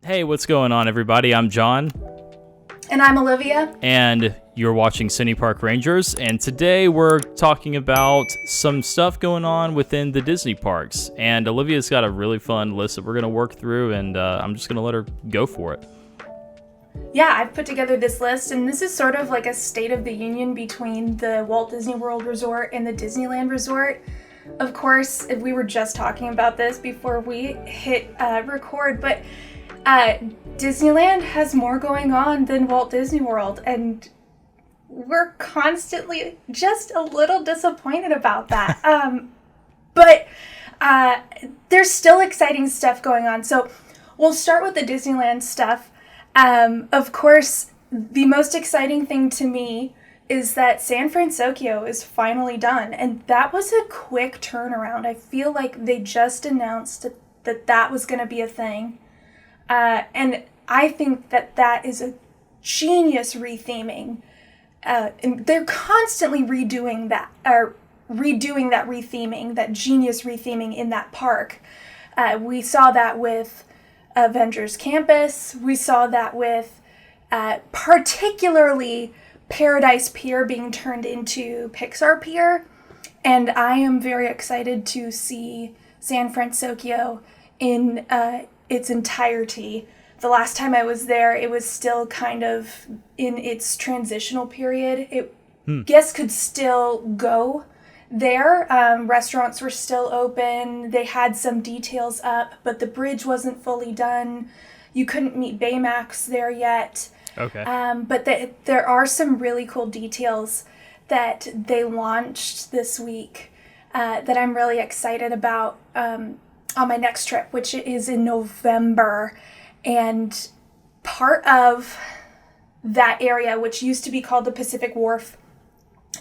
Hey, what's going on, everybody? I'm John. And I'm Olivia. And you're watching Cine Park Rangers. And today we're talking about some stuff going on within the Disney parks. And Olivia's got a really fun list that we're going to work through, and I'm just going to let her go for it. Yeah, I've put together this list, and this is sort of like a state of the union between the Walt Disney World Resort and the Disneyland Resort. Of course, we were just talking about this before we hit record, but Disneyland has more going on than Walt Disney World, and we're constantly just a little disappointed about that. But there's still exciting stuff going on. So we'll start with the Disneyland stuff. Of course, the most exciting thing to me is that San Fransokyo is finally done, and that was a quick turnaround. I feel like they just announced that was going to be a thing. And I think that is a genius retheming. And they're constantly redoing that retheming, that genius retheming in that park. We saw that with Avengers Campus. We saw that with particularly Paradise Pier being turned into Pixar Pier. And I am very excited to see San Fransokyo in its entirety. The last time I was there, it was still kind of in its transitional period. Guests could still go there. Restaurants were still open. They had some details up, but the bridge wasn't fully done. You couldn't meet Baymax there yet. Okay. But there are some really cool details that they launched this week that I'm really excited about on my next trip, which is in November. And part of that area, which used to be called the Pacific Wharf,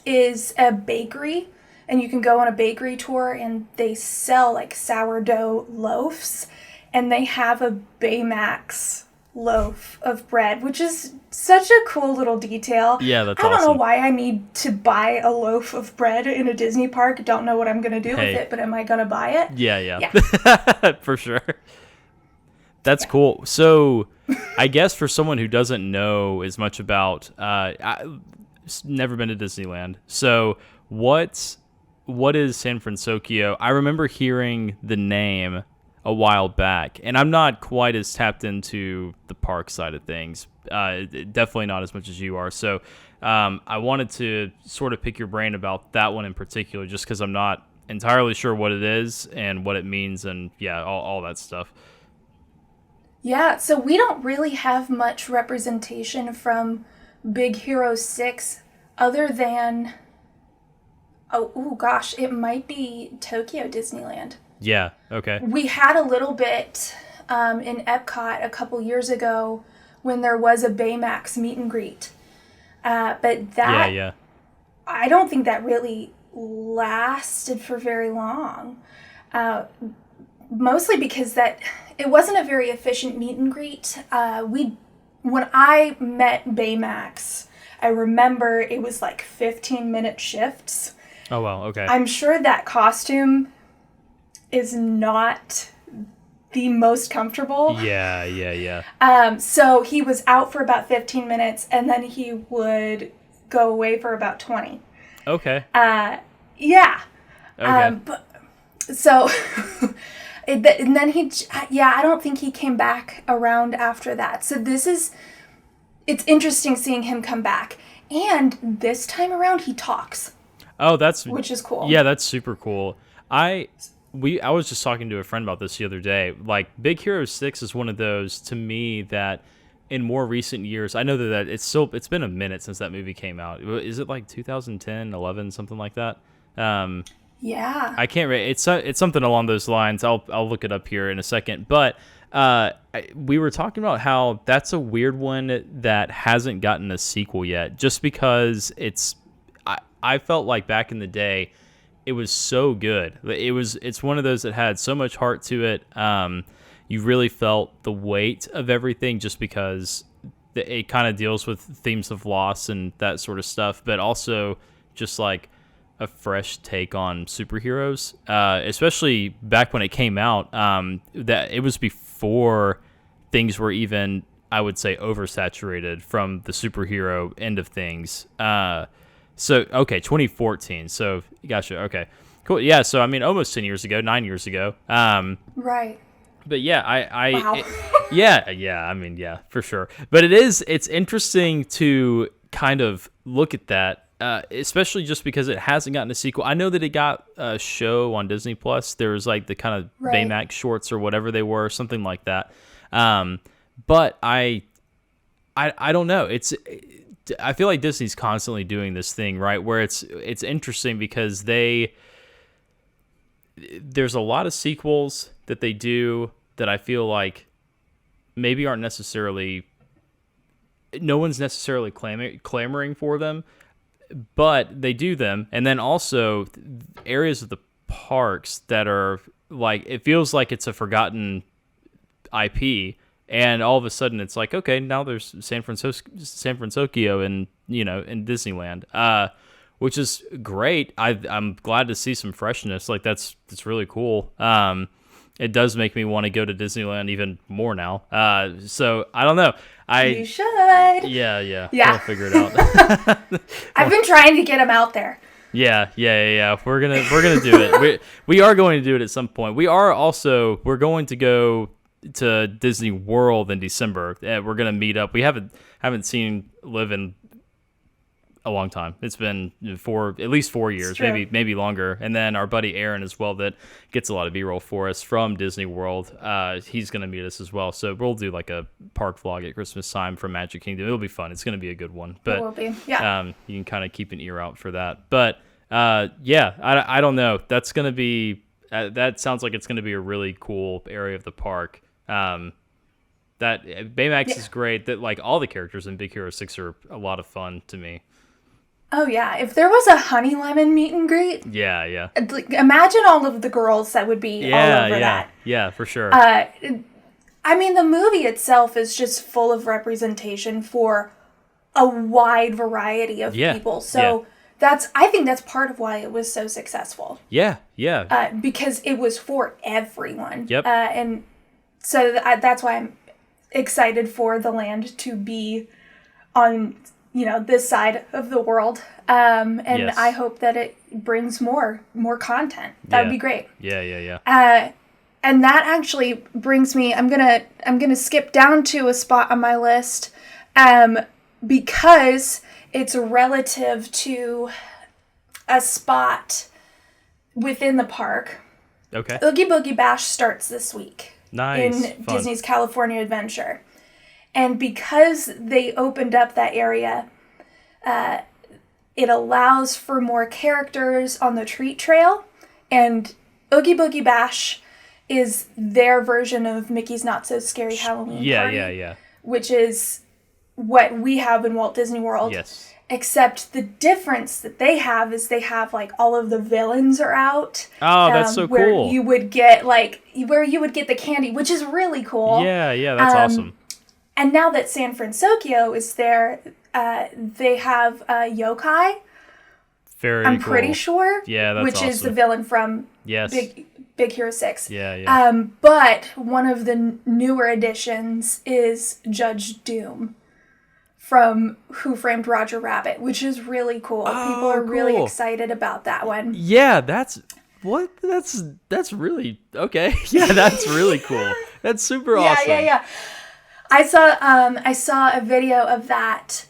is a bakery. And you can go on a bakery tour, and they sell like sourdough loaves. And they have a Baymax loaf of bread, which is such a cool little detail. Yeah, that's awesome. I don't know why I need to buy a loaf of bread in a Disney park. Don't know what I'm going to do with it, but am I going to buy it? Yeah. For sure. That's cool. So I guess for someone who doesn't know as much about, I've never been to Disneyland. So what is San Fransokyo? I remember hearing the name a while back, and I'm not quite as tapped into the park side of things. Definitely not as much as you are. So I wanted to sort of pick your brain about that one in particular, just because I'm not entirely sure what it is and what it means, and all that stuff. Yeah, so we don't really have much representation from Big Hero 6 other than, it might be Tokyo Disneyland. Yeah, okay. We had a little bit in Epcot a couple years ago when there was a Baymax meet and greet. But that, I don't think that really lasted for very long. Mostly because it wasn't a very efficient meet and greet. When I met Baymax, I remember it was like 15-minute shifts. Oh, wow, okay. I'm sure that costume is not the most comfortable. Yeah. So he was out for about 15 minutes, and then he would go away for about 20. Okay. Yeah. Okay. So, and then I don't think he came back around after that. So it's interesting seeing him come back. And this time around, he talks. Oh, which is cool. Yeah, that's super cool. I was just talking to a friend about this the other day. Like, Big Hero 6 is one of those, to me, that in more recent years, I know that it's been a minute since that movie came out. Is it like 2010, 11, something like that? Yeah. I can't remember. It's something along those lines. I'll look it up here in a second. But we were talking about how that's a weird one that hasn't gotten a sequel yet, just because I felt like back in the day, it was so good. It's one of those that had so much heart to it. You really felt the weight of everything, just because it kind of deals with themes of loss and that sort of stuff, but also just like a fresh take on superheroes, especially back when it came out. That it was before things were even, I would say, oversaturated from the superhero end of things. So, okay, 2014. So, gotcha. Okay, cool. Yeah, so, I mean, almost 10 years ago, 9 years ago. Right. But yeah, Wow. yeah, I mean, yeah, for sure. But it's interesting to kind of look at that, especially just because it hasn't gotten a sequel. I know that it got a show on Disney Plus. There was like the kind of Right. Baymax shorts or whatever they were, something like that. But I don't know. I feel like Disney's constantly doing this thing, right? Where it's interesting because there's a lot of sequels that they do that I feel like maybe aren't necessarily, no one's necessarily clamoring for them, but they do them. And then also areas of the parks that are like, it feels like it's a forgotten IP, and all of a sudden it's like, okay, now there's San Fransokyo in Disneyland, which is great. I'm glad to see some freshness. Like that's really cool. It does make me want to go to Disneyland even more now. So I don't know. You should. Yeah. Yeah. I'll figure it out. I've been trying to get him out there. Yeah. We're gonna do it. We are going to do it at some point. We're going to go to Disney World in December. We're gonna meet up. We haven't seen Liv in a long time. It's been at least 4 years, maybe longer. And then our buddy Aaron as well, that gets a lot of B-roll for us from Disney World. He's gonna meet us as well. So we'll do like a park vlog at Christmas time from Magic Kingdom. It'll be fun. It's gonna be a good one. But It will be. Yeah. you can kind of keep an ear out for that. But yeah, I don't know. That's gonna be that sounds like it's gonna be a really cool area of the park. That Baymax is great. That like all the characters in Big Hero 6 are a lot of fun to me. Oh yeah, if there was a Honey Lemon meet and greet, Yeah. like, imagine all of the girls that would be all over that. Yeah, for sure. I mean, the movie itself is just full of representation for a wide variety of people. So I think that's part of why it was so successful. Yeah. Because it was for everyone. Yep. And so that's why I'm excited for the land to be on, this side of the world. And I hope that it brings more content. That would be great. Yeah. And that actually brings me, I'm gonna skip down to a spot on my list, because it's relative to a spot within the park. Okay. Oogie Boogie Bash starts this week. Nice. In Fun. Disney's California Adventure. And because they opened up that area, it allows for more characters on the treat trail. And Oogie Boogie Bash is their version of Mickey's Not So Scary Halloween Party. Yeah. Which is what we have in Walt Disney World. Yes. Except the difference that they have is they have like all of the villains are out. Oh, that's so where cool. You would get where you would get the candy, which is really cool. Yeah, that's awesome. And now that San Fransokyo is there, they have yokai. Very I'm cool. pretty sure. Yeah, that's which awesome. is the villain from Big Hero 6. Yeah. But one of the newer additions is Judge Doom from Who Framed Roger Rabbit, which is really cool. People are really excited about that one. Yeah, that's really okay. Yeah, that's really cool. That's super awesome. Yeah. I saw a video of that.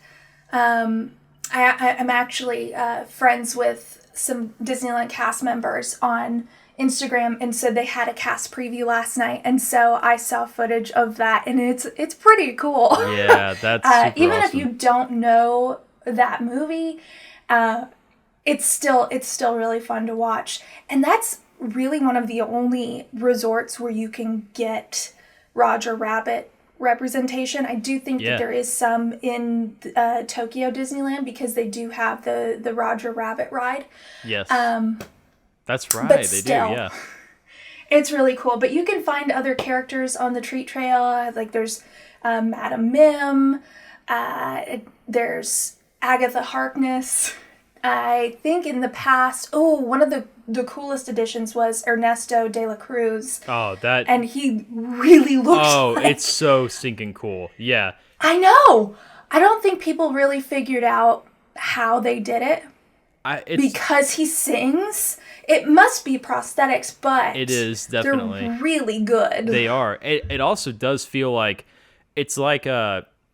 I'm actually friends with some Disneyland cast members on Instagram, and so they had a cast preview last night, and so I saw footage of that, and it's pretty cool. Yeah, that's super even awesome. if you don't know that movie, it's still really fun to watch, and that's really one of the only resorts where you can get Roger Rabbit representation. I do think that there is some in Tokyo Disneyland because they do have the Roger Rabbit ride. Yes. That's right. But They still, do. Yeah. It's really cool. But you can find other characters on the treat trail. Like there's Madam Mim. There's Agatha Harkness. I think in the past, one of the coolest additions was Ernesto de la Cruz. Oh, that... And he really looks it's so stinking cool. Yeah. I know. I don't think people really figured out how they did it. Because he sings. It must be prosthetics, but it is definitely. They're really good. They are. It also does feel like it's like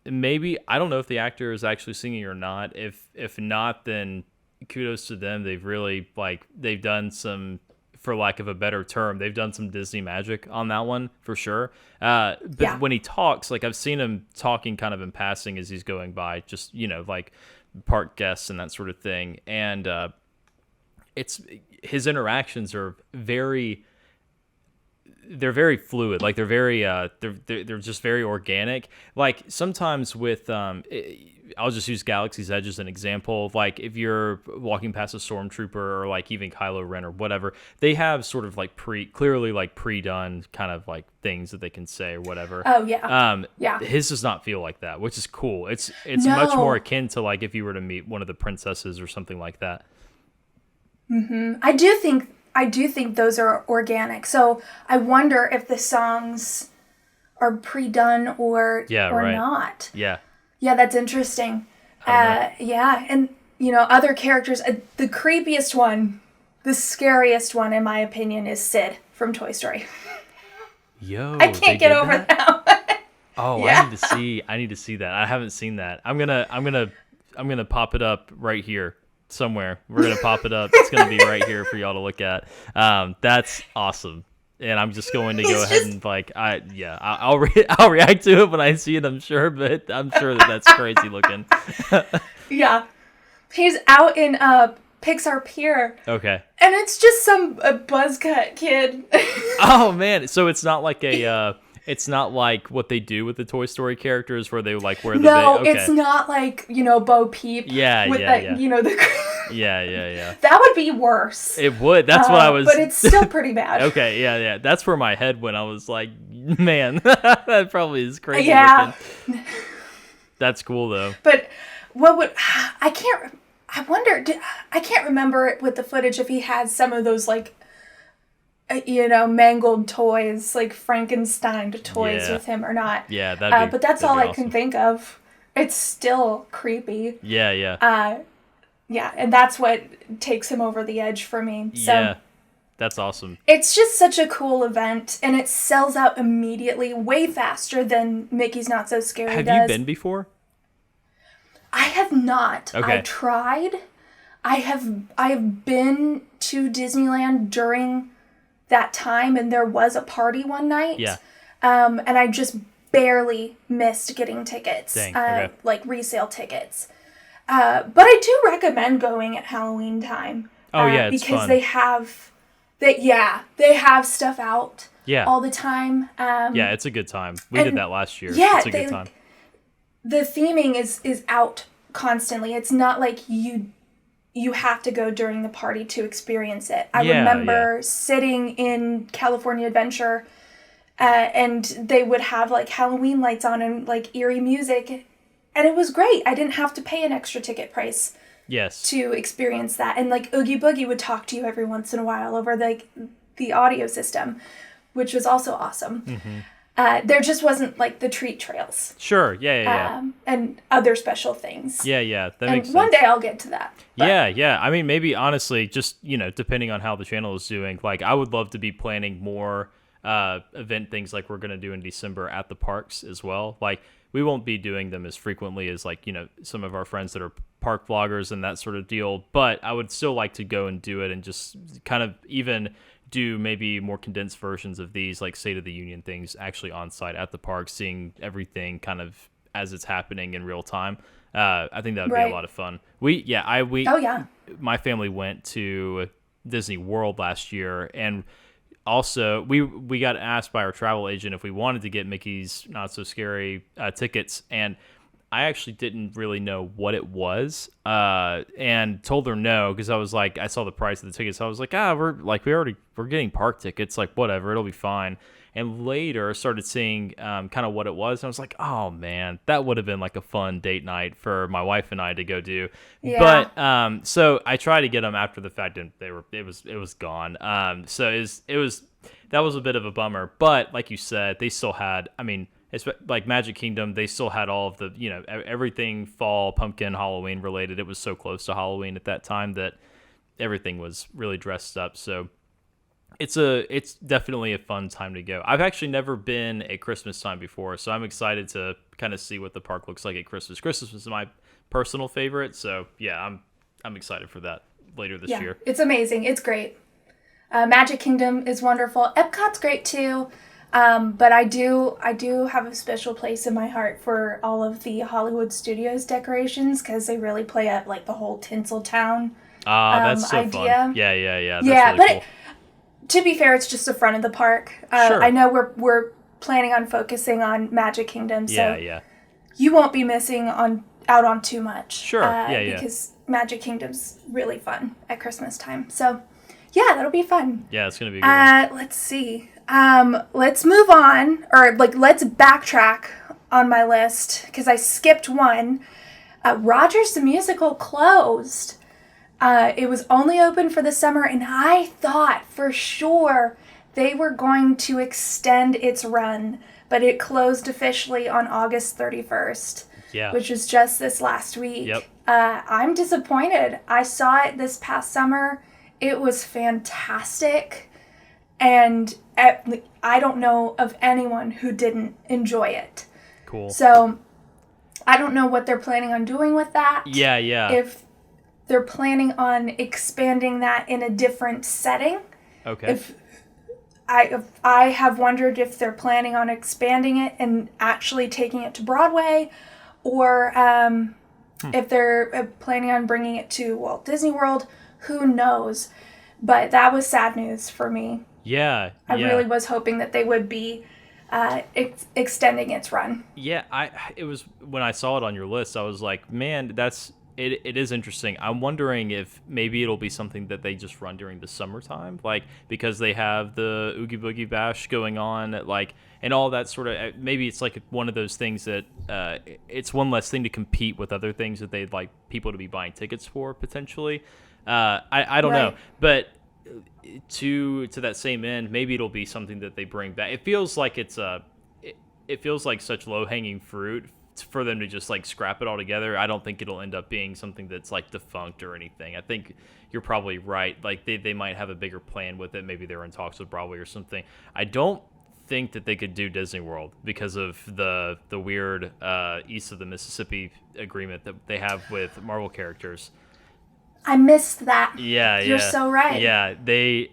maybe, I don't know if the actor is actually singing or not. If not, then kudos to them. They've really they've done some, for lack of a better term, they've done some Disney magic on that one for sure. But when he talks, I've seen him talking kind of in passing as he's going by, just park guests and that sort of thing, and it's his interactions are very fluid, they're very they're just very organic. Sometimes with I'll just use Galaxy's Edge as an example. If you're walking past a stormtrooper or even Kylo Ren or whatever, they have sort of clearly pre-done kind of things that they can say or whatever. Oh yeah. His does not feel like that, which is cool. It's No. much more akin to if you were to meet one of the princesses or something like that. Mm-hmm. I do think those are organic. So I wonder if the songs are pre-done or right. not. Yeah. Yeah, that's interesting. Yeah, and other characters. The creepiest one, the scariest one, in my opinion, is Sid from Toy Story. Yo, I can't get over that. Oh, Yeah. I need to see that. I haven't seen that. I'm gonna pop it up right here somewhere. We're gonna pop it up. It's gonna be right here for y'all to look at. That's awesome. And I'm just going to go ahead and I'll react to it when I see it, I'm sure, but I'm sure that's crazy looking. Yeah, he's out in Pixar Pier. Okay. And it's just some buzz cut kid. Oh man, so it's not it's not like what they do with the Toy Story characters where they wear the okay. It's not Bo Peep. Yeah, with yeah. the Yeah. That would be worse. It would. That's what I was. But it's still pretty bad. Okay, yeah. That's where my head went. I was like, man, that probably is crazy. Yeah. Looking. That's cool though. But what would I can't remember with the footage if he had some of those mangled toys, Frankenstein toys with him or not. Yeah, but that's all awesome. I can think of. It's still creepy. Yeah. Yeah, and that's what takes him over the edge for me. So yeah, that's awesome. It's just such a cool event, and it sells out immediately, way faster than Mickey's Not So Scary does. Have you been before? I have not. Okay. I tried. I have been to Disneyland during that time, and there was a party one night. Yeah. And I just barely missed getting tickets. Dang, okay. Resale tickets. But I do recommend going at Halloween time. Oh yeah, it's because fun. they have stuff out all the time. Yeah, it's a good time. We did that last year. Yeah, it's a good time. The theming is out constantly. It's not like you have to go during the party to experience it. I remember sitting in California Adventure, and they would have Halloween lights on and eerie music. And it was great. I didn't have to pay an extra ticket price to experience that. And Oogie Boogie would talk to you every once in a while over the audio system, which was also awesome. Mm-hmm. There just wasn't the treat trails. Sure. Yeah. And other special things. Yeah. That makes sense. One day I'll get to that. But. Yeah. I mean, maybe honestly, just depending on how the channel is doing, I would love to be planning more event things like we're gonna do in December at the parks as well. We won't be doing them as frequently as some of our friends that are park vloggers and that sort of deal, but I would still like to go and do it and just kind of even do maybe more condensed versions of these State of the Union things actually on site at the park, seeing everything kind of as it's happening in real time. I think that would be a lot of fun. My family went to Disney World last year, and also, we got asked by our travel agent if we wanted to get Mickey's Not So Scary tickets, and I actually didn't really know what it was, and told her no, because I was I saw the price of the tickets, so I was we're getting park tickets, whatever, it'll be fine. And later started seeing kind of what it was. And I was like, oh man, that would have been like a fun date night for my wife and I to go do. Yeah. But so I tried to get them after the fact, and it was gone. So that was a bit of a bummer. But like you said, they still had. I mean, it's like Magic Kingdom. They still had all of the everything fall, pumpkin, Halloween related. It was so close to Halloween at that time that everything was really dressed up. So it's definitely a fun time to go. I've actually never been at Christmas time before, so I'm excited to kind of see what the park looks like at Christmas. Christmas is my personal favorite, so yeah, I'm excited for that later this year. It's amazing. It's great. Magic Kingdom is wonderful. Epcot's great too. But I do have a special place in my heart for all of the Hollywood Studios decorations because they really play up like the whole Tinseltown that's so idea. fun. Yeah. That's yeah, really but cool. To be fair, it's just the front of the park. Sure. I know we're planning on focusing on Magic Kingdom, so Yeah. you won't be missing out on too much. Sure. Because Magic Kingdom's really fun at Christmas time. So yeah, that'll be fun. Yeah, it's gonna be good. Let's see. Let's move on, or let's backtrack on my list because I skipped one. Rogers the Musical closed. It was only open for the summer, and I thought for sure they were going to extend its run, but it closed officially on August 31st, which was just this last week. Yep. I'm disappointed. I saw it this past summer. It was fantastic, and I don't know of anyone who didn't enjoy it. Cool. So I don't know what they're planning on doing with that. Yeah. If they're planning on expanding that in a different setting. Okay. If I have wondered if they're planning on expanding it and actually taking it to Broadway, or if they're planning on bringing it to Walt Disney World. Who knows? But that was sad news for me. Yeah. I really was hoping that they would be extending its run. Yeah, it was when I saw it on your list, I was like, man, it is interesting. I'm wondering if maybe it'll be something that they just run during the summertime, like because they have the Oogie Boogie Bash going on, like, and all that sort of. Maybe it's like one of those things that it's one less thing to compete with other things that they'd like people to be buying tickets for potentially. I don't know, but to that same end, maybe it'll be something that they bring back. It feels like it feels like such low hanging fruit for them to just like scrap it all together. I don't think it'll end up being something that's like defunct or anything. I think you're probably right. Like they might have a bigger plan with it. Maybe they're in talks with Broadway or something. I don't think that they could do Disney World because of the weird east of the Mississippi agreement that they have with Marvel characters. I missed that. Yeah, You're so right. Yeah, they.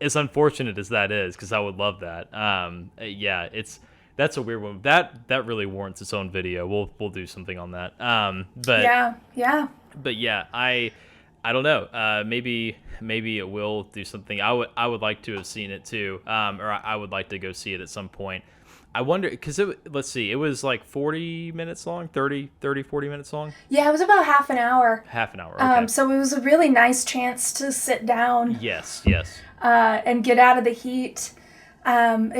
As unfortunate as that is, because I would love that. That's a weird one. That really warrants its own video. We'll do something on that. But yeah. But yeah, I don't know. Maybe it will do something. I would like to have seen it too. Or I would like to go see it at some point. I wonder, because let's see, it was like 40 minutes long, 40 minutes long? Yeah, it was about half an hour. Half an hour, okay. So it was a really nice chance to sit down. Yes. And get out of the heat. And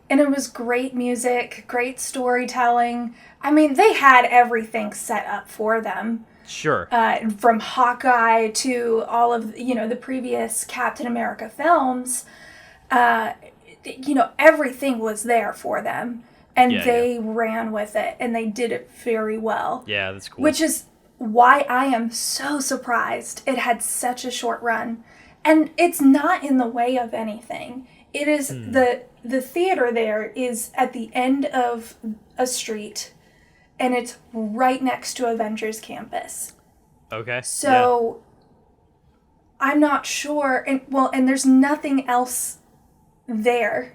it was great music, great storytelling. I mean, they had everything set up for them. Sure. From Hawkeye to all of, the previous Captain America films. Everything was there for them, and they ran with it, and they did it very well. Yeah, that's cool. Which is why I am so surprised it had such a short run. And it's not in the way of anything. It is the theater there is at the end of a street, and it's right next to Avengers Campus. Okay. So I'm not sure, and there's nothing else there,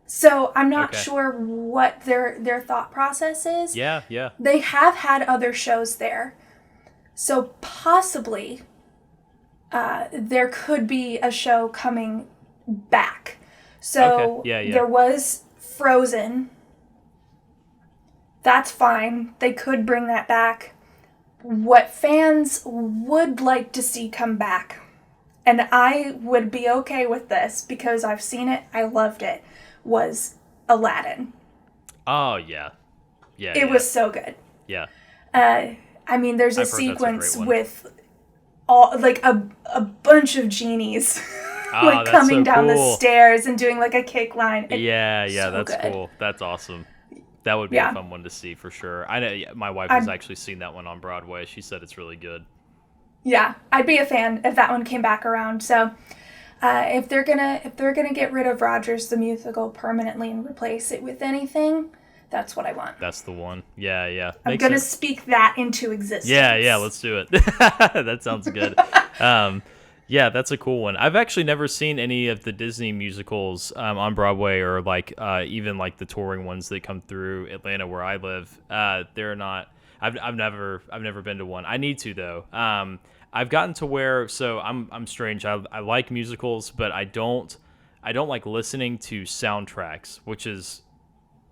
so I'm not sure what their thought process is. Yeah. They have had other shows there, so possibly there could be a show coming back. So there was Frozen. That's fine. They could bring that back. What fans would like to see come back, and I would be okay with this because I've seen it, I loved it, was Aladdin. Oh yeah, It was so good. Yeah. I mean, there's a sequence with all like a bunch of genies like coming down the stairs and doing like a kick line. That's good. Cool. That's awesome. That would be a fun one to see for sure. I know my wife has actually seen that one on Broadway. She said it's really good. Yeah, I'd be a fan if that one came back around. So, if they're gonna get rid of Rogers the musical permanently and replace it with anything, that's what I want. That's the one. Yeah. I'm going to speak that into existence. Yeah, let's do it. That sounds good. Yeah, that's a cool one. I've actually never seen any of the Disney musicals on Broadway or like even like the touring ones that come through Atlanta where I live. They're not. I've never been to one. I need to though. I've gotten to where I'm strange. I like musicals, but I don't like listening to soundtracks, which is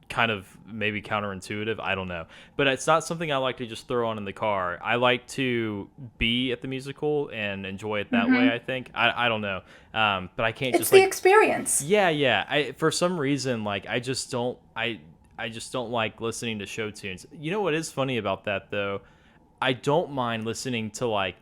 kind of maybe counterintuitive. I don't know, but it's not something I like to just throw on in the car. I like to be at the musical and enjoy it that way. I think I don't know, but I can't. It's just the experience. Yeah. For some reason, like I just don't like listening to show tunes. You know what is funny about that though? I don't mind listening to like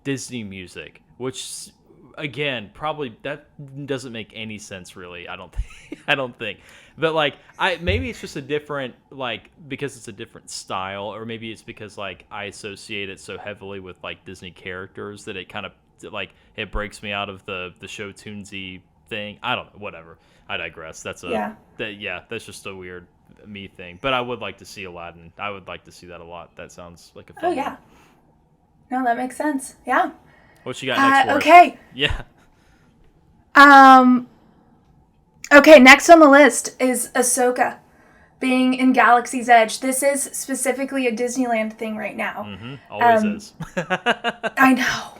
Disney music, which again probably that doesn't make any sense really. I don't think. But like maybe it's just a different like because it's a different style, or maybe it's because like I associate it so heavily with like Disney characters that it kind of like it breaks me out of the show tunesy thing. I don't know, whatever. I digress. That's just a weird me thing. But I would like to see Aladdin. I would like to see that a lot. That sounds like a fun one. No, that makes sense. Yeah. What you got next for us? Okay. Yeah. Okay, next on the list is Ahsoka being in Galaxy's Edge. This is specifically a Disneyland thing right now. Mm-hmm. Always is. I know.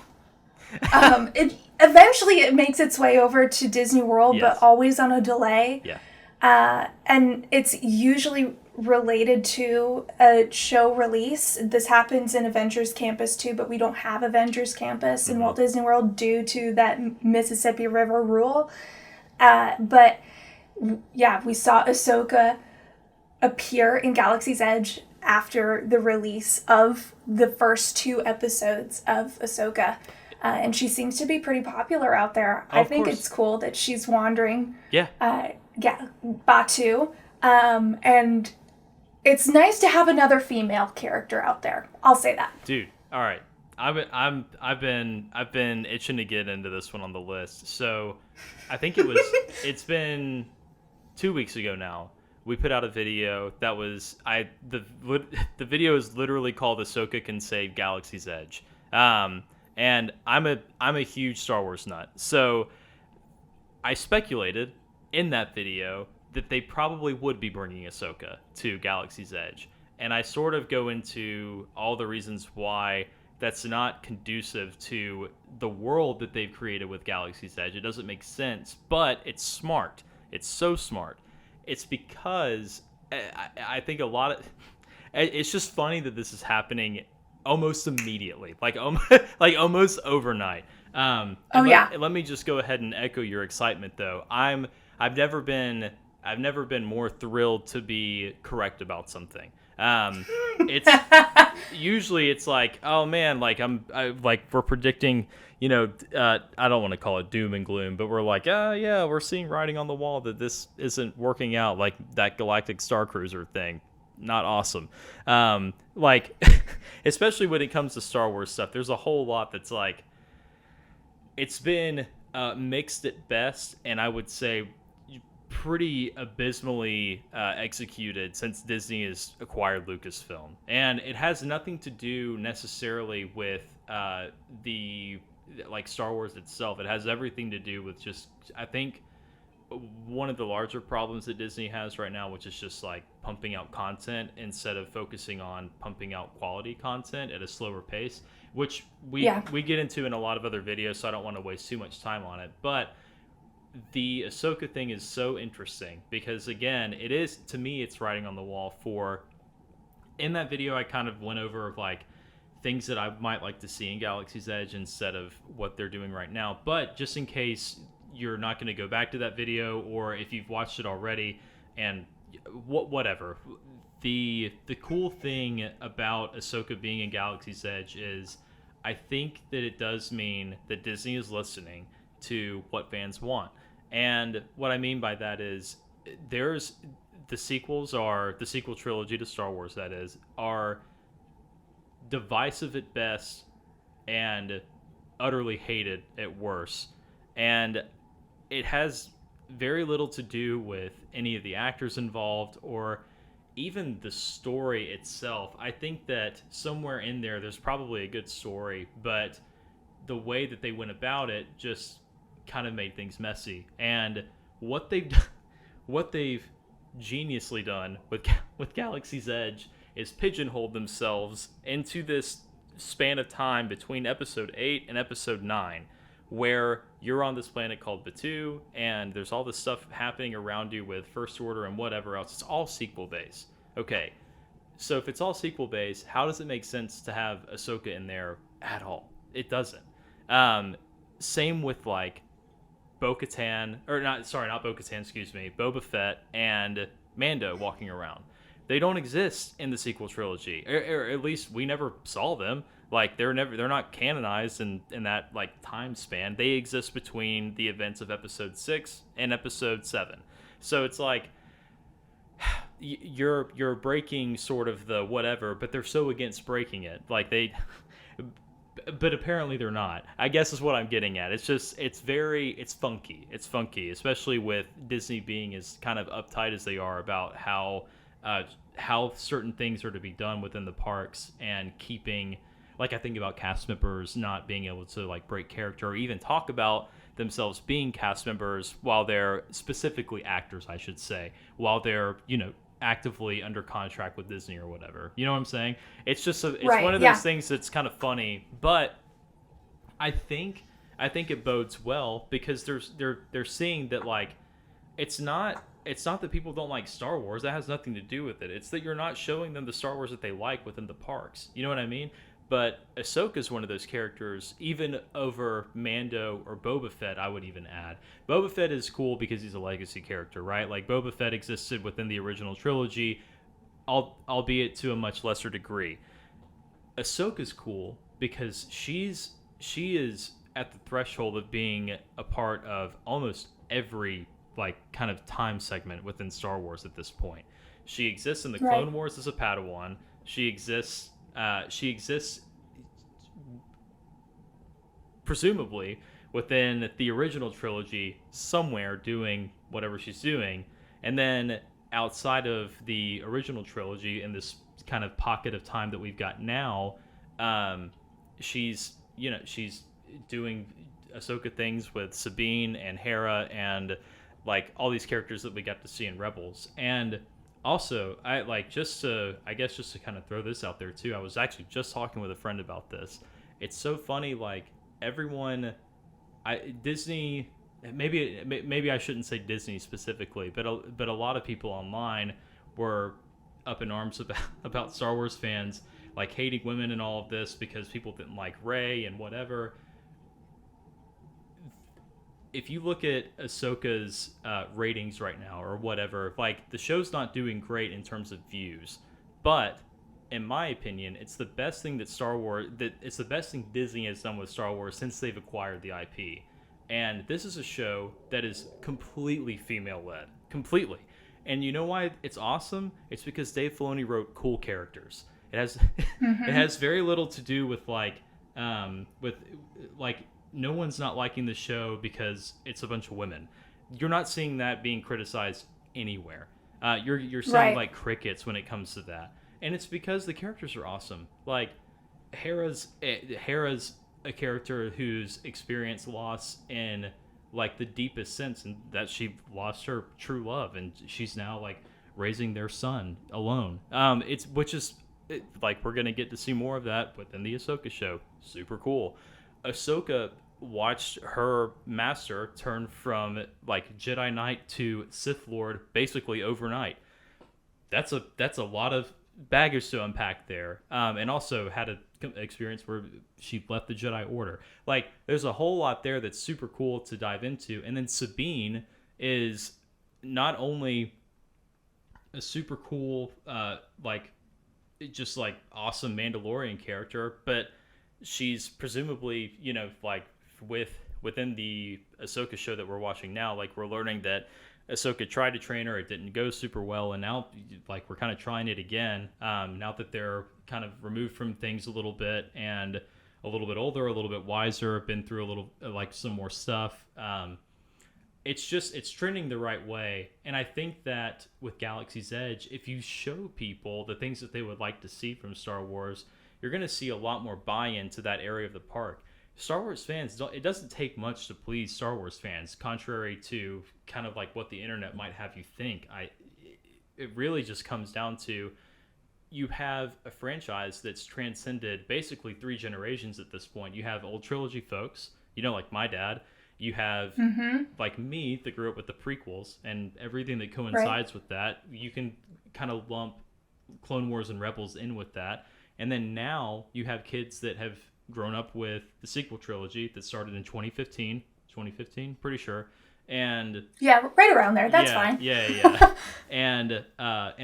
Eventually it makes its way over to Disney World, but always on a delay. Yeah. And it's usually related to a show release. This happens in Avengers Campus too, but we don't have Avengers Campus in Walt Disney World due to that Mississippi River rule. But yeah, we saw Ahsoka appear in Galaxy's Edge after the release of the first 2 episodes of Ahsoka. And she seems to be pretty popular out there. I think it's cool that she's wandering. Batu. And it's nice to have another female character out there. I'll say that. Dude, all right. I've been itching to get into this one on the list. So, I think it's been 2 weeks ago now. We put out a video that was the video is literally called Ahsoka Can Save Galaxy's Edge. And I'm a huge Star Wars nut. So, I speculated in that video that they probably would be bringing Ahsoka to Galaxy's Edge. And I sort of go into all the reasons why that's not conducive to the world that they've created with Galaxy's Edge. It doesn't make sense, but it's smart. It's so smart. It's because I think a lot of... It's just funny that this is happening almost immediately, like almost overnight. Let me just go ahead and echo your excitement, though. I've never been more thrilled to be correct about something. It's usually it's like, oh man, like we're predicting, I don't want to call it doom and gloom, but we're like, we're seeing writing on the wall that this isn't working out, like that Galactic Star Cruiser thing. Not awesome. Especially when it comes to Star Wars stuff, there's a whole lot that's like, it's been mixed at best, and I would say pretty abysmally executed since Disney has acquired Lucasfilm. And it has nothing to do necessarily with the Star Wars itself. It has everything to do with just, I think, one of the larger problems that Disney has right now, which is just like pumping out content instead of focusing on pumping out quality content at a slower pace, which we get into in a lot of other videos, so I don't want to waste too much time on it. But the Ahsoka thing is so interesting because, again, it is, to me, it's writing on the wall for... In that video, I kind of went over like things that I might like to see in Galaxy's Edge instead of what they're doing right now. But just in case you're not going to go back to that video, or if you've watched it already, and whatever. The cool thing about Ahsoka being in Galaxy's Edge is I think that it does mean that Disney is listening to what fans want. And what I mean by that is the sequel trilogy to Star Wars, that is, are divisive at best and utterly hated at worst. And it has very little to do with any of the actors involved or even the story itself. I think that somewhere in there's probably a good story, but the way that they went about it just kind of made things messy. And what they've geniusly done with Galaxy's Edge is pigeonholed themselves into this span of time between episode 8 and episode 9, where you're on this planet called Batuu, and there's all this stuff happening around you with First Order and whatever else. It's all sequel based. Okay, so if it's all sequel based, how does it make sense to have Ahsoka in there at all? It doesn't. Same with like Bo-Katan, or not Bo-Katan, excuse me, Boba Fett and Mando walking around. They don't exist in the sequel trilogy, or at least we never saw them. Like they're not canonized in that like time span. They exist between the events of episode 6 and episode 7. So it's like you're breaking sort of the whatever, but they're so against breaking it. Like but apparently they're not. I guess is what I'm getting at. It's just it's funky. It's funky, especially with Disney being as kind of uptight as they are about how certain things are to be done within the parks, and keeping, like, I think about cast members not being able to like break character or even talk about themselves being cast members while they're specifically actors, I should say, while they're actively under contract with Disney or whatever. You know what I'm saying? It's just one of those things that's kind of funny, but I think it bodes well because they're seeing that like it's not that people don't like Star Wars. That has nothing to do with it. It's that you're not showing them the Star Wars that they like within the parks. You know what I mean? But Ahsoka's one of those characters, even over Mando or Boba Fett, I would even add. Boba Fett is cool because he's a legacy character, right? Like, Boba Fett existed within the original trilogy, albeit to a much lesser degree. Ahsoka's cool because she is at the threshold of being a part of almost every, like, kind of time segment within Star Wars at this point. She exists in the Clone Wars as a Padawan. She exists presumably within the original trilogy somewhere doing whatever she's doing, and then outside of the original trilogy in this kind of pocket of time that we've got now, she's doing Ahsoka things with Sabine and Hera and like all these characters that we got to see in Rebels. And also, I like just to kind of throw this out there too. I was actually just talking with a friend about this. It's so funny, like everyone, Disney. Maybe I shouldn't say Disney specifically, but a lot of people online were up in arms about Star Wars fans like hating women and all of this because people didn't like Rey and whatever. If you look at Ahsoka's ratings right now or whatever, like the show's not doing great in terms of views, but in my opinion, it's the best thing it's the best thing Disney has done with Star Wars since they've acquired the IP. And this is a show that is completely female-led, completely. And you know why it's awesome? It's because Dave Filoni wrote cool characters. It has it has very little to do with no one's not liking the show because it's a bunch of women. You're not seeing that being criticized anywhere. You're seeing like crickets when it comes to that, and it's because the characters are awesome. Like Hera's a character who's experienced loss in like the deepest sense, and that she lost her true love, and she's now like raising their son alone. Like we're gonna get to see more of that within the Ahsoka show. Super cool. Ahsoka watched her master turn from like Jedi Knight to Sith Lord basically overnight. That's a lot of baggage to unpack there, and also had to experience where she left the Jedi Order. Like, there's a whole lot there that's super cool to dive into. And then Sabine is not only a super cool, like, just like awesome Mandalorian character, but she's presumably, you know, like within the Ahsoka show that we're watching now, like we're learning that Ahsoka tried to train her, it didn't go super well, and now like we're kind of trying it again. Now that they're kind of removed from things a little bit and a little bit older, a little bit wiser, been through a little like some more stuff. It's trending the right way, and I think that with Galaxy's Edge, if you show people the things that they would like to see from Star Wars, you're going to see a lot more buy-in to that area of the park. Star Wars fans, it doesn't take much to please Star Wars fans, contrary to kind of like what the internet might have you think. It really just comes down to, you have a franchise that's transcended basically 3 generations at this point. You have old trilogy folks, you know, like my dad. You have, like me, that grew up with the prequels and everything that coincides with that. You can kind of lump Clone Wars and Rebels in with that. And then now you have kids that have grown up with the sequel trilogy that started in 2015, pretty sure. And yeah, right around there. That's fine. Yeah. And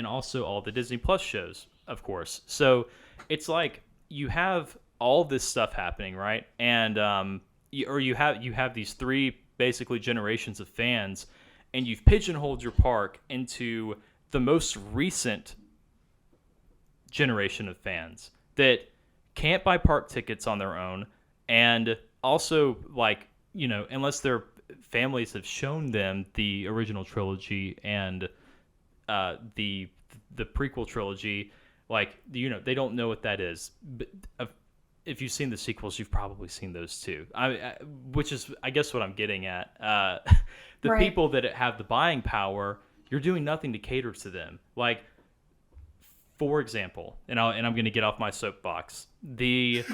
also all the Disney Plus shows, of course. So it's like you have all this stuff happening, right? And you have these 3 basically generations of fans, and you've pigeonholed your park into the most recent generation of fans that can't buy park tickets on their own, and also, like, you know, unless their families have shown them the original trilogy and the prequel trilogy, like, you know, they don't know what that is. But if you've seen the sequels, you've probably seen those too. Which is, I guess, what I'm getting at. The people that have the buying power, you're doing nothing to cater to them. Like, for example, and I'm going to get off my soapbox. The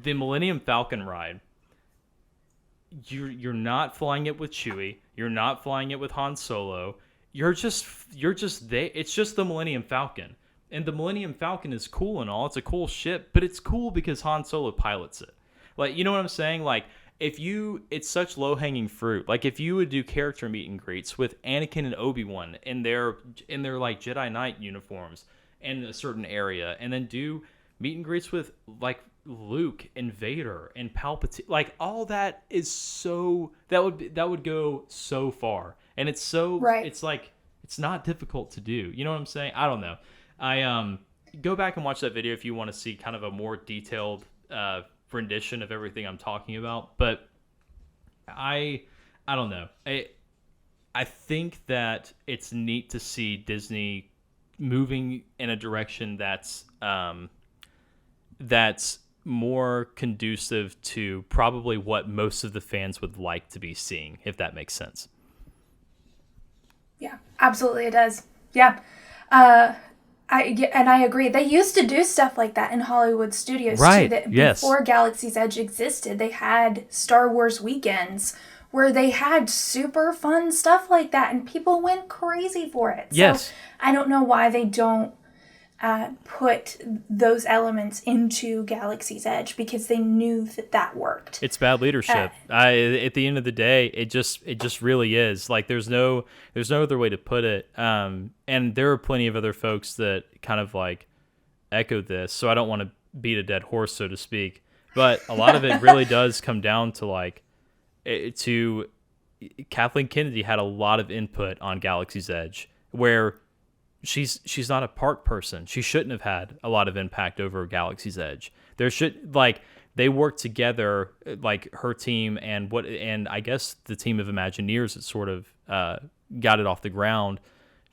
Millennium Falcon ride. You're not flying it with Chewie. You're not flying it with Han Solo. You're just there. It's just the Millennium Falcon. And the Millennium Falcon is cool and all. It's a cool ship, but it's cool because Han Solo pilots it. Like, you know what I'm saying? Like, it's such low-hanging fruit. Like, if you would do character meet and greets with Anakin and Obi-Wan in their like Jedi Knight uniforms in a certain area, and then do meet and greets with like Luke and Vader and Palpatine, like, all that is so that would go so far. And it's so it's like, it's not difficult to do. You know what I'm saying? I don't know. I go back and watch that video if you want to see kind of a more detailed rendition of everything I'm talking about. But I don't know. I think that it's neat to see Disney moving in a direction that's more conducive to probably what most of the fans would like to be seeing, if that makes sense. Yeah, absolutely it does. Yeah. I agree. They used to do stuff like that in Hollywood studios too. That before Galaxy's Edge existed, they had Star Wars weekends where they had super fun stuff like that, and people went crazy for it. Yes. So I don't know why they don't put those elements into Galaxy's Edge, because they knew that worked. It's bad leadership. At the end of the day, it just really is. Like, there's no other way to put it. And there are plenty of other folks that kind of like echo this, so I don't want to beat a dead horse, so to speak. But a lot of it really does come down to like Kathleen Kennedy had a lot of input on Galaxy's Edge, where she's not a park person. She shouldn't have had a lot of impact over Galaxy's Edge. They worked together, like her team and I guess the team of Imagineers that sort of got it off the ground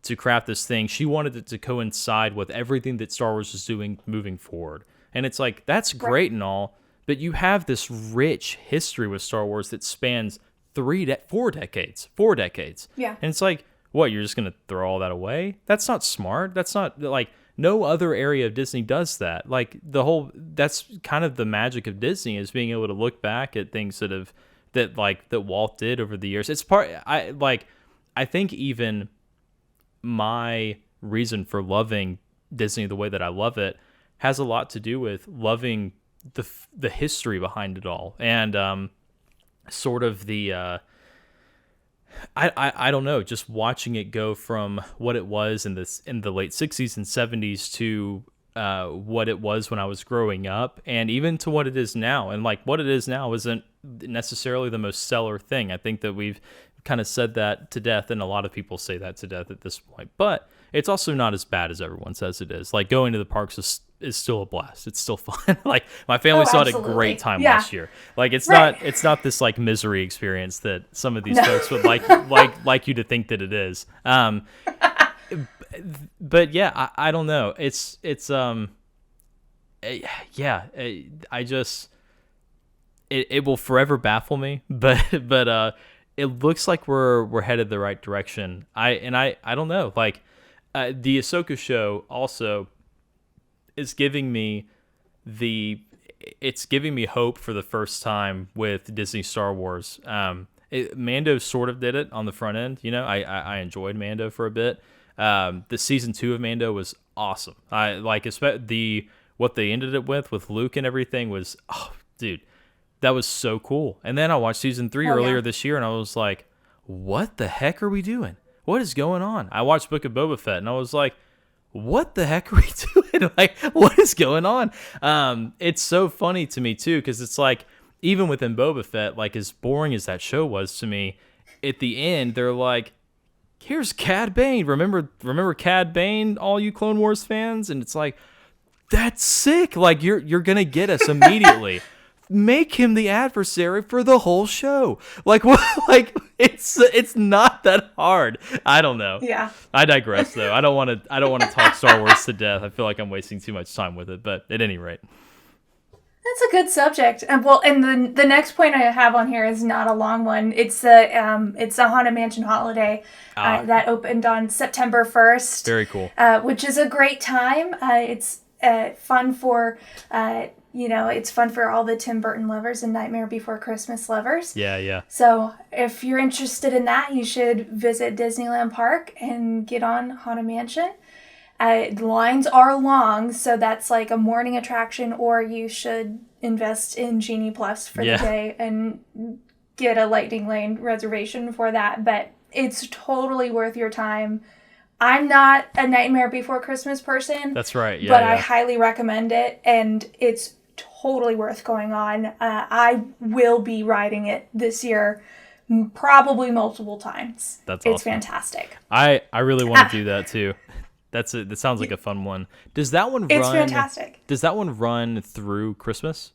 to craft this thing. She wanted it to coincide with everything that Star Wars is doing moving forward. And it's like, that's great and all, but you have this rich history with Star Wars that spans 4 decades. Yeah. And it's like, what, you're just going to throw all that away? That's not smart. That's not, like, no other area of Disney does that. Like, that's kind of the magic of Disney, is being able to look back at things that Walt did over the years. It's I think even my reason for loving Disney the way that I love it has a lot to do with loving the history behind it all, and sort of the I don't know, just watching it go from what it was in the late 60s and 70s to what it was when I was growing up, and even to what it is now. And like what it is now isn't necessarily the most stellar thing. I think that we've kind of said that to death, and a lot of people say that to death at this point, but it's also not as bad as everyone says it is. Like going to the parks is still a blast. It's still fun. Like my family had a great time last year. Like it's not this like misery experience that some of these folks would like you to think that it is. But yeah, I don't know. I just it will forever baffle me, but it looks like we're headed the right direction. I don't know. Like the Ahsoka show also is giving me hope for the first time with Disney Star Wars. Mando sort of did it on the front end. You know, I enjoyed Mando for a bit. The season 2 of Mando was awesome. I like what they ended it with Luke and everything was, oh, dude, that was so cool. And then I watched season 3 earlier this year, and I was like, what the heck are we doing? What is going on? I watched Book of Boba Fett, and I was like, what the heck are we doing? Like, what is going on? It's so funny to me too, because it's like, even within Boba Fett, like as boring as that show was to me, at the end they're like, here's Cad Bane. Remember Cad Bane, all you Clone Wars fans? And it's like, that's sick. Like you're gonna get us immediately. Make him the adversary for the whole show. Like what? Like it's not that hard. I don't know. Yeah. I digress though. I don't want to talk Star Wars to death. I feel like I'm wasting too much time with it. But at any rate, that's a good subject. And the next point I have on here is not a long one. It's the Haunted Mansion Holiday that opened on September 1st. Very cool. Which is a great time. It's fun for it's fun for all the Tim Burton lovers and Nightmare Before Christmas lovers. Yeah. So if you're interested in that, you should visit Disneyland Park and get on Haunted Mansion. Lines are long, so that's like a morning attraction, or you should invest in Genie Plus for the day and get a Lightning Lane reservation for that. But it's totally worth your time. I'm not a Nightmare Before Christmas person. That's right. But I highly recommend it, and it's totally worth going on. I will be riding it this year, probably multiple times. That's awesome. It's fantastic. I really want to do that too. That sounds like a fun one. Does that one run? It's fantastic. Does that one run through Christmas?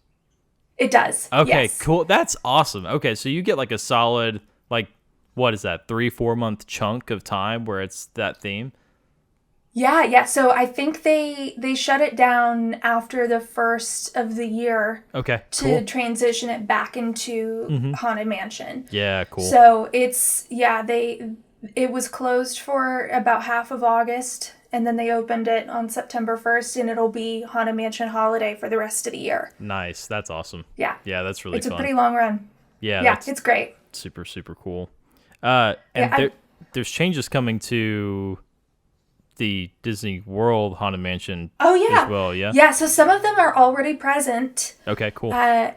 It does. Okay, yes. Cool. That's awesome. Okay, so you get like a solid, like, what is that, 3-4 month chunk of time where it's that theme? Yeah. So I think they shut it down after the first of the year. Okay, to transition it back into Haunted Mansion. Yeah, cool. So it was closed for about half of August, and then they opened it on September 1st, and it'll be Haunted Mansion Holiday for the rest of the year. Nice. That's awesome. Yeah. Yeah, that's really fun. It's a pretty long run. Yeah, it's great. Super, super cool. There's changes coming to the Disney World Haunted Mansion as well, yeah? Yeah, so some of them are already present. Okay, cool. They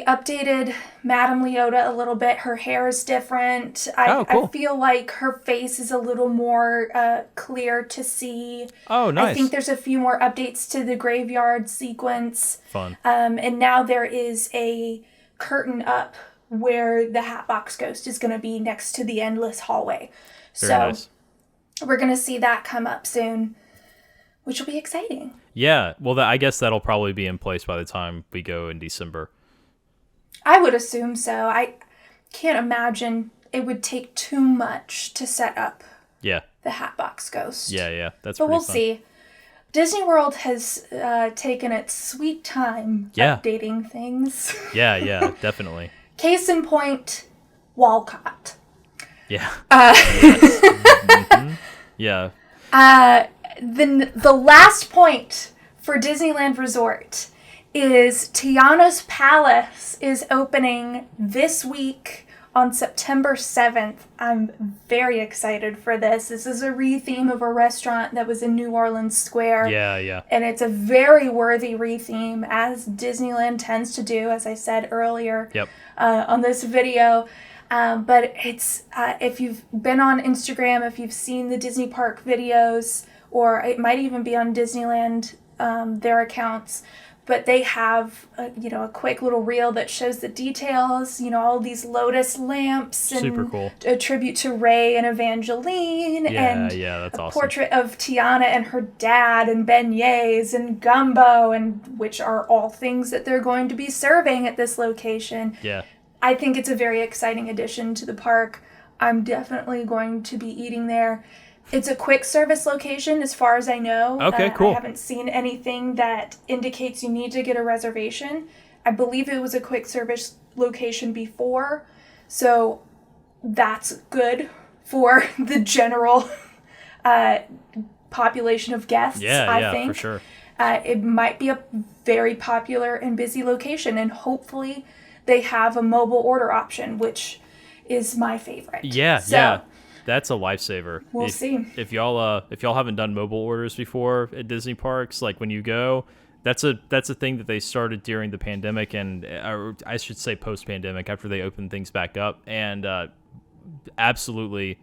updated Madame Leota a little bit. Her hair is different. Cool. I feel like her face is a little more clear to see. Oh, nice. I think there's a few more updates to the graveyard sequence. Fun. And now there is a curtain up where the Hatbox Ghost is going to be next to the endless hallway. Very nice. We're going to see that come up soon, which will be exciting. Yeah, well, I guess that'll probably be in place by the time we go in December. I would assume so. I can't imagine it would take too much to set up the Hatbox Ghost. Yeah, that's but pretty we'll fun. see. Disney World has taken its sweet time updating things. Yeah, definitely. Case in point, Walcott. Yeah. Yeah. Then the last point for Disneyland Resort is Tiana's Palace is opening this week on September 7th. I'm very excited for this. This is a re-theme of a restaurant that was in New Orleans Square. Yeah. And it's a very worthy re-theme, as Disneyland tends to do, as I said earlier on this video. But it's if you've been on Instagram, if you've seen the Disney Park videos, or it might even be on Disneyland, their accounts, but they have a quick little reel that shows the details, all these lotus lamps, and super cool. A tribute to Ray and Evangeline, and that's a awesome. portrait of Tiana and her dad, and beignets and gumbo, and which are all things that they're going to be serving at this location. Yeah. I think it's a very exciting addition to the park. I'm definitely going to be eating there. It's a quick service location as far as I know. Okay, cool. I haven't seen anything that indicates you need to get a reservation. I believe it was a quick service location before, so that's good for the general population of guests, I think. For sure. It might be a very popular and busy location, and hopefully they have a mobile order option, which is my favorite. Yeah. That's a lifesaver. We'll see. If y'all haven't done mobile orders before at Disney parks, like when you go, that's a thing that they started during the pandemic, and or I should say post-pandemic, after they opened things back up, and absolutely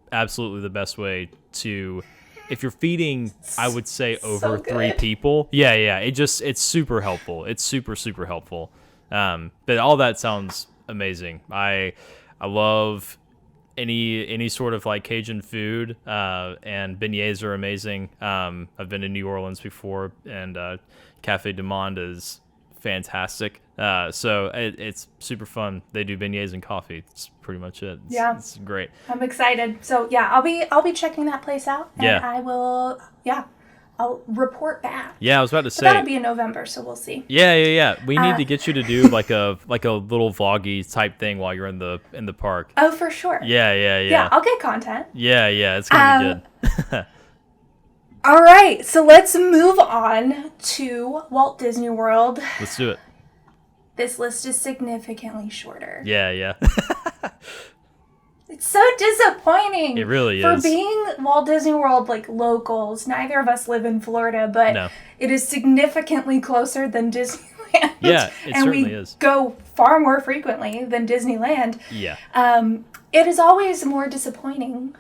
the best way to, if you're feeding, I would say over 3 people. Yeah. It's super helpful. It's super helpful. But all that sounds amazing. I love any sort of like Cajun food, and beignets are amazing. I've been to New Orleans before, and Cafe du Monde is fantastic. So it's super fun. They do beignets and coffee. It's pretty much it. It's great. I'm excited. So I'll be checking that place out, and I will I'll report back. Yeah, I was about to say that'll be in November, so we'll see. Yeah. We need to get you to do like a little vloggy type thing while you're in the park. Oh, for sure. Yeah. Yeah, I'll get content. Yeah, it's gonna be good. All right, so let's move on to Walt Disney World. Let's do it. This list is significantly shorter. Yeah. It's so disappointing. It really is. For being Walt Disney World, like, locals, neither of us live in Florida, but it is significantly closer than Disneyland. Yeah, it certainly is. And we go far more frequently than Disneyland. Yeah. It is always more disappointing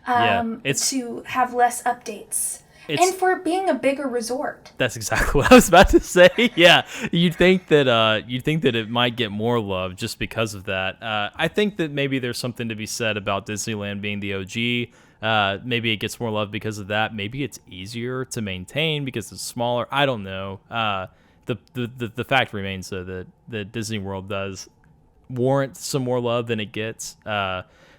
to have less updates. And for being a bigger resort. That's exactly what I was about to say. Yeah, you'd think that it might get more love just because of that. I think that maybe there's something to be said about Disneyland being the OG. Maybe it gets more love because of that. Maybe it's easier to maintain because it's smaller. I don't know. The fact remains though that Disney World does warrant some more love than it gets.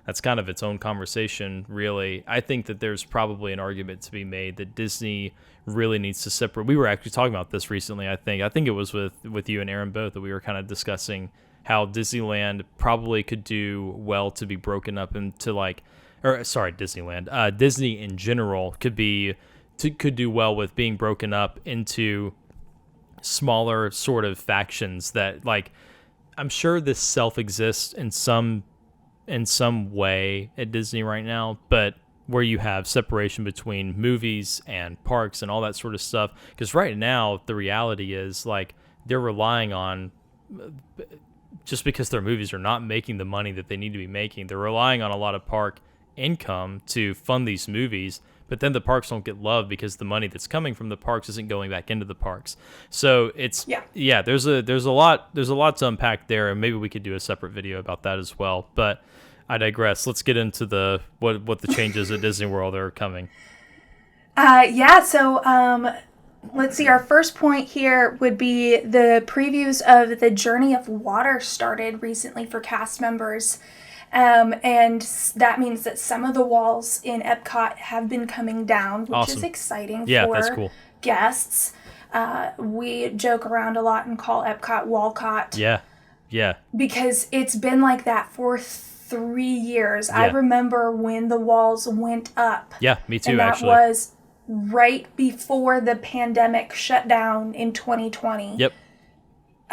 That's kind of its own conversation, really. I think that there's probably an argument to be made that Disney really needs to separate. We were actually talking about this recently, I think it was with you and Aaron both, that we were kind of discussing how Disneyland probably could do well to be broken up into Disneyland. Disney in general could do well with being broken up into smaller sort of factions that, like, I'm sure this self-exists in some way at Disney right now, but where you have separation between movies and parks and all that sort of stuff. Because right now, the reality is, like, they're relying on, just because their movies are not making the money that they need to be making, they're relying on a lot of park income to fund these movies, but then the parks don't get love because the money that's coming from the parks isn't going back into the parks. So it's there's a lot to unpack there, and maybe we could do a separate video about that as well. But I digress. Let's get into what the changes at Disney World are coming. So let's see. Our first point here would be the previews of the Journey of Water started recently for cast members. And that means that some of the walls in Epcot have been coming down, which is exciting for that's cool. guests. We joke around a lot and call Epcot Walcott. Yeah. Because it's been like that for 3 years. I remember when the walls went up. Yeah, me too, and that actually. was right before the pandemic shut down in 2020. Yep.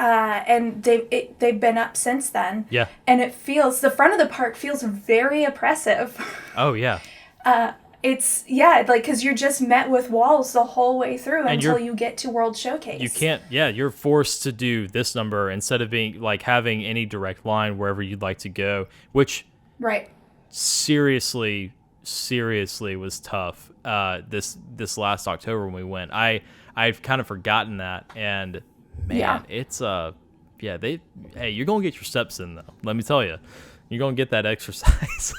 and they've been up since then. Yeah. And the front of the park feels very oppressive. Oh, yeah. It's, like, because you're just met with walls the whole way through until you get to World Showcase. You can't, you're forced to do this number instead of being, like, having any direct line wherever you'd like to go, which right. seriously was tough this last October when we went. I've kind of forgotten that, and man, it's you're gonna get your steps in though. Let me tell you, you're gonna get that exercise.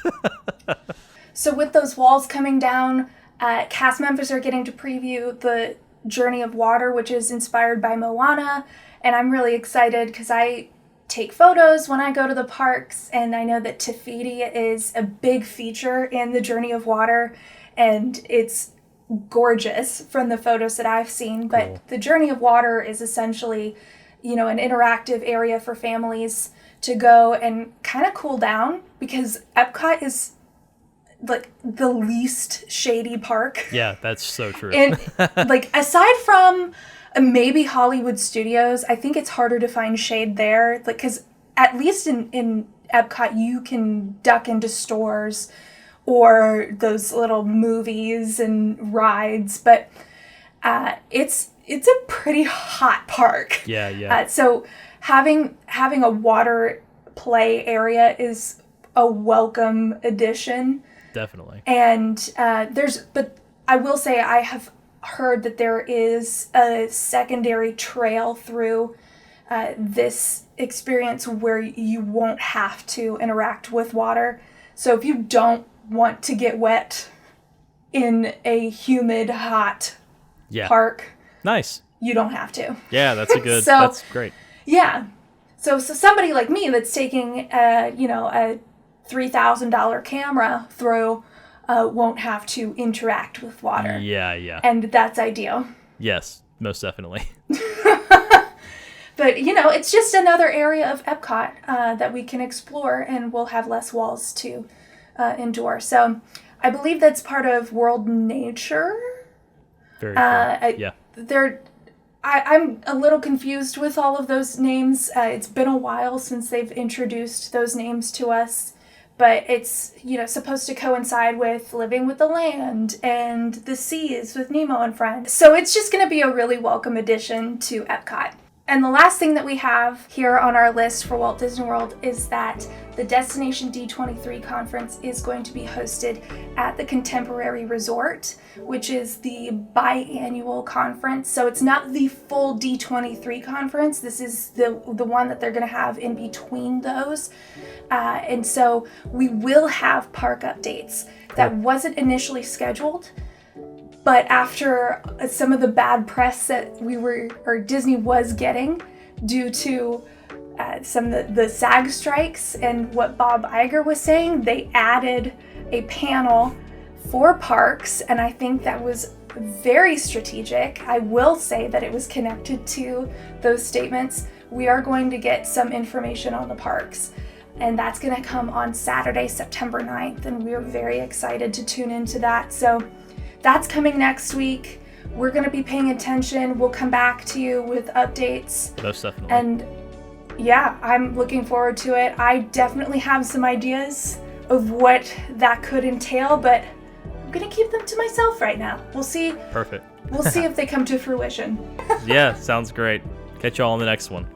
So with those walls coming down, cast members are getting to preview the Journey of Water, which is inspired by Moana, and I'm really excited because I take photos when I go to the parks, and I know that Te Fiti is a big feature in the Journey of Water, and it's gorgeous from the photos that I've seen. But Cool. The Journey of Water is essentially, an interactive area for families to go and kind of cool down, because Epcot is like the least shady park. Yeah, that's so true. And like, aside from maybe Hollywood Studios, I think it's harder to find shade there. Like, because at least in Epcot, you can duck into stores or those little movies and rides, but it's a pretty hot park. Yeah. So having a water play area is a welcome addition. Definitely. And but I will say I have heard that there is a secondary trail through this experience where you won't have to interact with water. So if you don't want to get wet in a humid, hot park, nice, you don't have to. Yeah, that's that's great. Yeah. So somebody like me that's taking a $3,000 camera through won't have to interact with water. Yeah. And that's ideal. Yes, most definitely. But, it's just another area of Epcot that we can explore, and we'll have less walls to endure. So I believe that's part of World Nature. Very cool. Yeah. I'm a little confused with all of those names. It's been a while since they've introduced those names to us. But it's, supposed to coincide with Living with the Land and the Seas with Nemo and Friends. So it's just going to be a really welcome addition to Epcot. And the last thing that we have here on our list for Walt Disney World is that the Destination D23 conference is going to be hosted at the Contemporary Resort, which is the biannual conference. So it's not the full D23 conference. This is the one that they're going to have in between those. And so we will have park updates. That wasn't initially scheduled, but after some of the bad press that Disney was getting due to some of the SAG strikes and what Bob Iger was saying, they added a panel for parks, and I think that was very strategic. I will say that it was connected to those statements. We are going to get some information on the parks, and that's going to come on Saturday, September 9th, and we are very excited to tune into that. So that's coming next week. We're going to be paying attention. We'll come back to you with updates. Most definitely. And yeah, I'm looking forward to it. I definitely have some ideas of what that could entail, but I'm going to keep them to myself right now. We'll see. Perfect. We'll see if they come to fruition. Yeah, sounds great. Catch y'all on the next one.